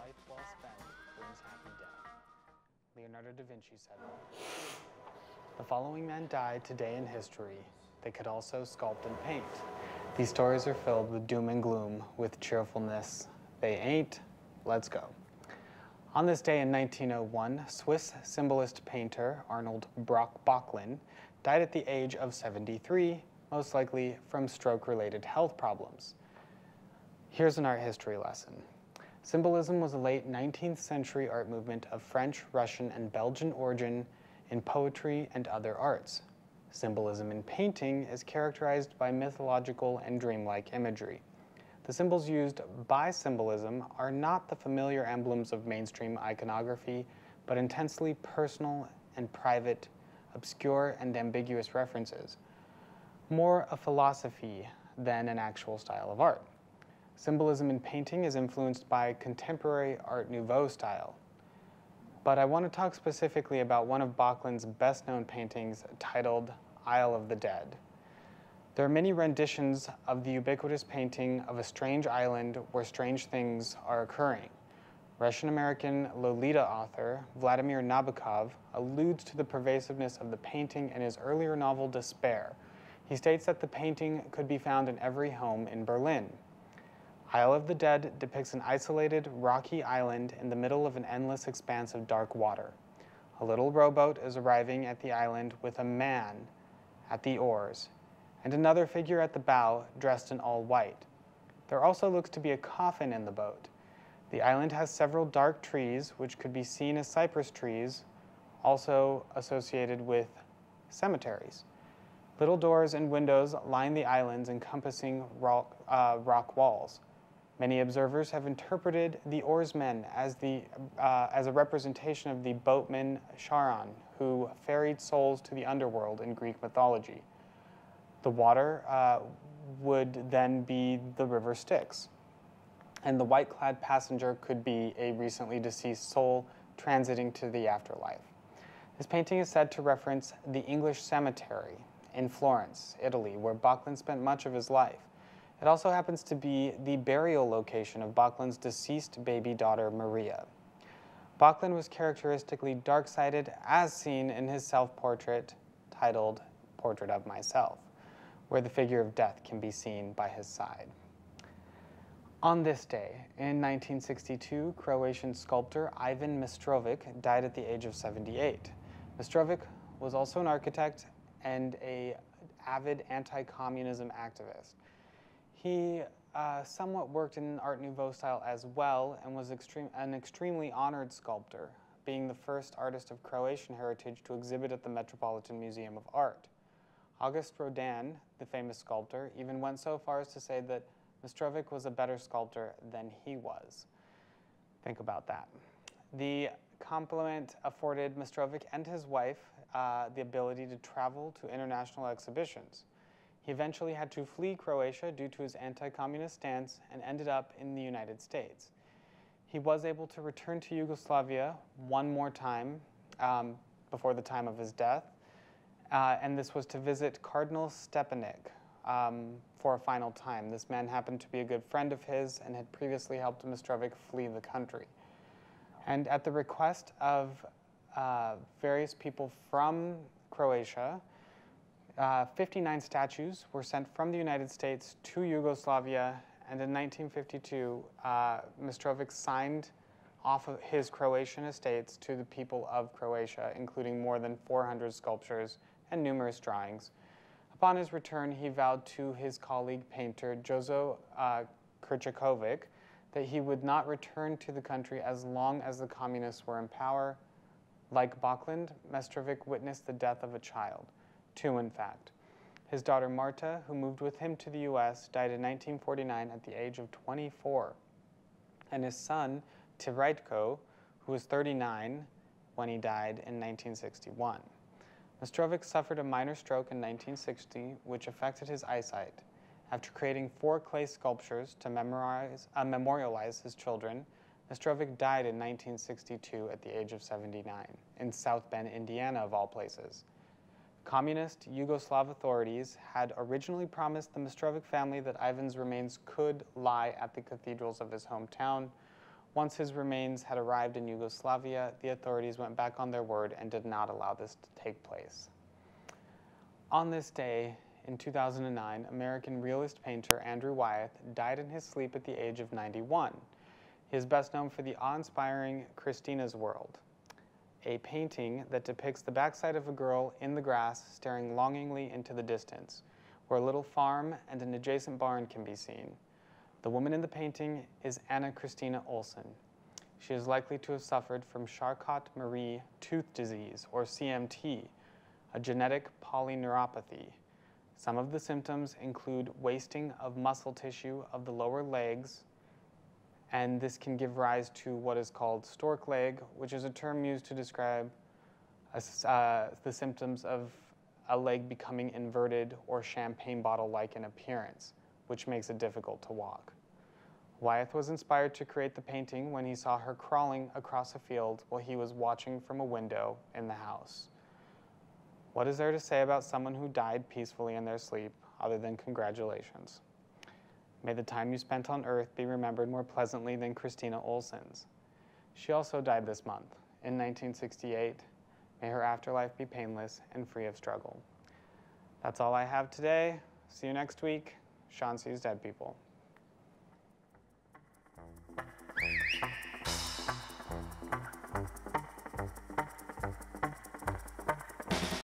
life well spent brings happy death. Leonardo da Vinci said that. The following men died today in history. They could also sculpt and paint. These stories are filled with doom and gloom, with cheerfulness. They ain't. Let's go. On this day in 1901, Swiss symbolist painter Arnold Böcklin died at the age of 73, most likely from stroke-related health problems. Here's an art history lesson. Symbolism was a late 19th century art movement of French, Russian, and Belgian origin in poetry and other arts. Symbolism in painting is characterized by mythological and dreamlike imagery. The symbols used by symbolism are not the familiar emblems of mainstream iconography, but intensely personal and private, obscure and ambiguous references. More a philosophy than an actual style of art. Symbolism in painting is influenced by contemporary Art Nouveau style. But I want to talk specifically about one of Böcklin's best-known paintings titled Isle of the Dead. There are many renditions of the ubiquitous painting of a strange island where strange things are occurring. Russian-American Lolita author Vladimir Nabokov alludes to the pervasiveness of the painting in his earlier novel Despair. He states that the painting could be found in every home in Berlin. Isle of the Dead depicts an isolated, rocky island in the middle of an endless expanse of dark water. A little rowboat is arriving at the island with a man at the oars, and another figure at the bow dressed in all white. There also looks to be a coffin in the boat. The island has several dark trees, which could be seen as cypress trees, also associated with cemeteries. Little doors and windows line the islands encompassing rock walls. Many observers have interpreted the oarsmen as a representation of the boatman Charon, who ferried souls to the underworld in Greek mythology. The water would then be the river Styx, and the white-clad passenger could be a recently deceased soul transiting to the afterlife. This painting is said to reference the English cemetery in Florence, Italy, where Böcklin spent much of his life. It also happens to be the burial location of Böcklin's deceased baby daughter, Maria. Böcklin was characteristically dark-sided, as seen in his self-portrait titled Portrait of Myself, where the figure of death can be seen by his side. On this day, in 1962, Croatian sculptor Ivan Mistrovic died at the age of 78. Mistrovic was also an architect and an avid anti-communism activist. He somewhat worked in Art Nouveau style as well and was an extremely honored sculptor, being the first artist of Croatian heritage to exhibit at the Metropolitan Museum of Art. Auguste Rodin, the famous sculptor, even went so far as to say that Mistrovic was a better sculptor than he was. Think about that. The compliment afforded Mistrovic and his wife the ability to travel to international exhibitions. He eventually had to flee Croatia due to his anti-communist stance and ended up in the United States. He was able to return to Yugoslavia one more time before the time of his death, and this was to visit Cardinal Stepanek for a final time. This man happened to be a good friend of his and had previously helped Mistrovic flee the country. And at the request of various people from Croatia, 59 statues were sent from the United States to Yugoslavia, and in 1952, Mistrovic signed off of his Croatian estates to the people of Croatia, including more than 400 sculptures and numerous drawings. Upon his return, he vowed to his colleague painter Jozo Krčaković that he would not return to the country as long as the communists were in power. Like Böcklin, Mistrovic witnessed the death of a child. Two, in fact. His daughter Marta, who moved with him to the U.S., died in 1949 at the age of 24. And his son, Tvrajko, who was 39 when he died in 1961. Mistrovic suffered a minor stroke in 1960, which affected his eyesight. After creating 4 clay sculptures to memorialize his children, Mistrovic died in 1962 at the age of 79, in South Bend, Indiana, of all places. Communist Yugoslav authorities had originally promised the Mistrovic family that Ivan's remains could lie at the cathedrals of his hometown, Once his remains had arrived in Yugoslavia, the authorities went back on their word and did not allow this to take place. On this day, in 2009, American realist painter Andrew Wyeth died in his sleep at the age of 91. He is best known for the awe-inspiring Christina's World, a painting that depicts the backside of a girl in the grass staring longingly into the distance, where a little farm and an adjacent barn can be seen. The woman in the painting is Anna Christina Olsen. She is likely to have suffered from Charcot-Marie tooth disease, or CMT, a genetic polyneuropathy. Some of the symptoms include wasting of muscle tissue of the lower legs, and this can give rise to what is called stork leg, which is a term used to describe the symptoms of a leg becoming inverted or champagne bottle-like in appearance, which makes it difficult to walk. Wyeth was inspired to create the painting when he saw her crawling across a field while he was watching from a window in the house. What is there to say about someone who died peacefully in their sleep other than congratulations? May the time you spent on Earth be remembered more pleasantly than Christina Olsen's. She also died this month, in 1968. May her afterlife be painless and free of struggle. That's all I have today. See you next week. Sean Sees Dead People.